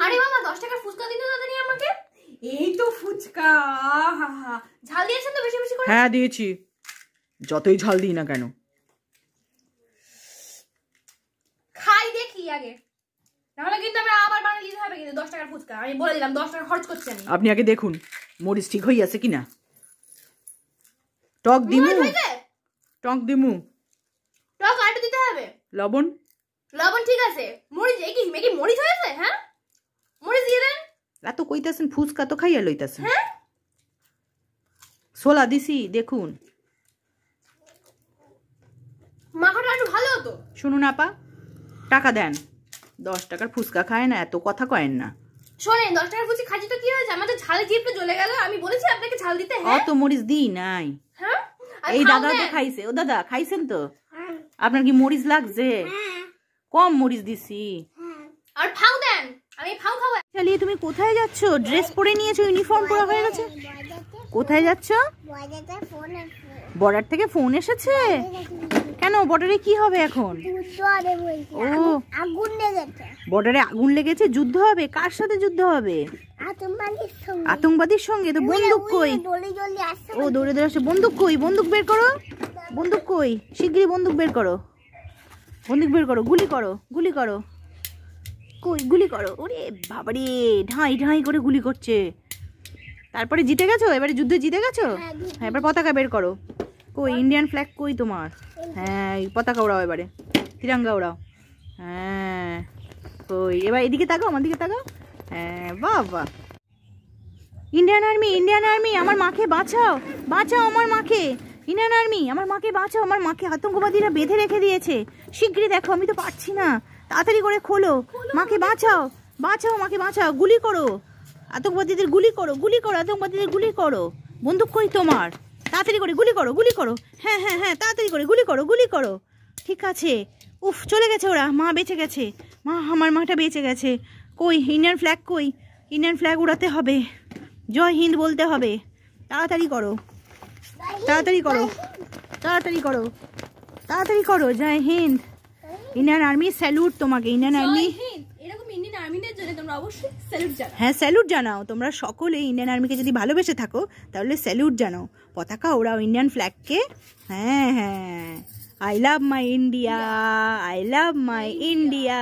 আরে মামা 10 টাকার ফুচকা দিন তাড়াতাড়ি আমাকে। এই তো ফুচকা, ঝাল দিয়েছেন তো বেশি বেশি করে? হ্যাঁ দিয়েছি, যতই ঝাল দিই না কেন। খাই দেখি আগে, নাহলে কিন্তু আমি আবার বানিয়ে দিতে হবে কিন্তু 10 টাকার ফুচকা। আমি বলে দিলাম 10 টাকা খরচ করছি আমি। আপনি আগে দেখুন মরিচ ঠিক হয়ে আছে কিনা। টক দিমু, টক দিমু, টক আটা দিতে হবে, লবণ, লবণ ঠিক আছে, মরিচ এই কি মেকি মরিচ হয়েছে? হ্যাঁ মরিচ দিয়ে দেন। এত কইতাছেন ফুচকা তো খাইয়া লইতাছেন। হ্যাঁ ছোলা দিছি দেখুন। মাখাটা একটু ভালো হতো। শুনুন আপা, টাকা দেন, 10 টাকার ফুচকা খায় না, এত কথা কয়েন না। শোনেন 10 টাকার ফুচকা খাচ্ছি তো কি হয়েছে, আমাদের ঝালে জিভটা জ্বলে গেল। আমি বলেছি আপনাকে ঝাল দিতে। হ্যাঁ অত মরিচ দিই নাই। হ্যাঁ এই দাদা তো খাইছে। ও দাদা খাইছেন তো? আপনার কি মরিচ লাগছে? কম মরিচ দিছি। আর ফাউ দেন, আমি ফাউ খাবো। চালিয়ে তুমি কোথায় যাচ্ছ? ড্রেস পরে নিয়েছো, ইউনিফর্ম পরা হয়ে গেছে। কোথায় যাচ্ছ? বর্ডার থেকে ফোন এসেছে? কেন বর্ডারে কি হবে এখন? ও বর্ডারে আগুন লেগেছে, যুদ্ধ হবে। কার সাথে যুদ্ধ হবে? আতঙ্কবাদীর সঙ্গে। তো বন্দুক কই? ও দৌড়ে দৌড়ে আসে। বন্দুক কই? বন্দুক বের করো। বন্দুক কই? শিগগিরই বন্দুক বের করো, বন্দুক বের করো, গুলি করো, গুলি করো। কই গুলি করো? ওরে বাবারে, ঢাই ঢাই করে গুলি করছে। তারপরে জিতে গেছো? এবারে যুদ্ধে জিতে গেছো? হ্যাঁ এবার পতাকা বের করো। কই ইন্ডিয়ান ফ্ল্যাগ কই তোমার? হ্যাঁ পতাকা ওড়াও, এবারে তিরঙ্গা ওড়াও। হ্যাঁ কই, এবার এদিকে তাকাও, আমার দিকে তাকাও। হ্যাঁ বাহ বাহ। ইন্ডিয়ান আর্মি, ইন্ডিয়ান আর্মি, আমার মাকে বাঁচাও, বাঁচাও আমার মাকে। ইন্ডিয়ান আর্মি, আমার মাকে বাঁচাও, আমার মাকে আতঙ্কবাদীরা বেঁধে রেখে দিয়েছে। শিগগিরই দেখো, আমি তো পারছি না, তাড়াতাড়ি করে খোলো। মাকে বাঁচাও, বাঁচাও, মাকে বাঁচাও। গুলি করো, আতঙ্কবাদীদের গুলি করো, গুলি করো, আতঙ্কবাদীদের গুলি করো। বন্দুক কই তোমার? তাড়াতাড়ি করে গুলি করো, গুলি করো। হ্যাঁ হ্যাঁ হ্যাঁ তাড়াতাড়ি করে গুলি করো, গুলি করো। ঠিক আছে। উফ চলে গেছে ওরা, মা বেঁচে গেছে। মা, আমার মাটা বেঁচে গেছে। কই ইন্ডিয়ান ফ্ল্যাগ কই? ইন্ডিয়ান ফ্ল্যাগ উড়াতে হবে, জয় হিন্দ বলতে হবে। তাড়াতাড়ি করো, তাড়াতাড়ি করো, তাড়াতাড়ি করো, তাড়াতাড়ি করো। জয় হিন্দ। ইন্ডিয়ান আর্মি স্যালুট তোমাকে। ইন্ডিয়ান আর্মি, এরকম ইন্ডিয়ান আর্মিদের জন্য তোমরা অবশ্যই স্যালুট জানাও। হ্যাঁ স্যালুট জানাও। তোমরা সকলে ইন্ডিয়ান আর্মিকে যদি ভালোবেসে থাকো তাহলে স্যালুট জানাও, পতাকা ওড়াও ইন্ডিয়ান ফ্ল্যাগকে। হ্যাঁ হ্যাঁ, I love my India, I love my India.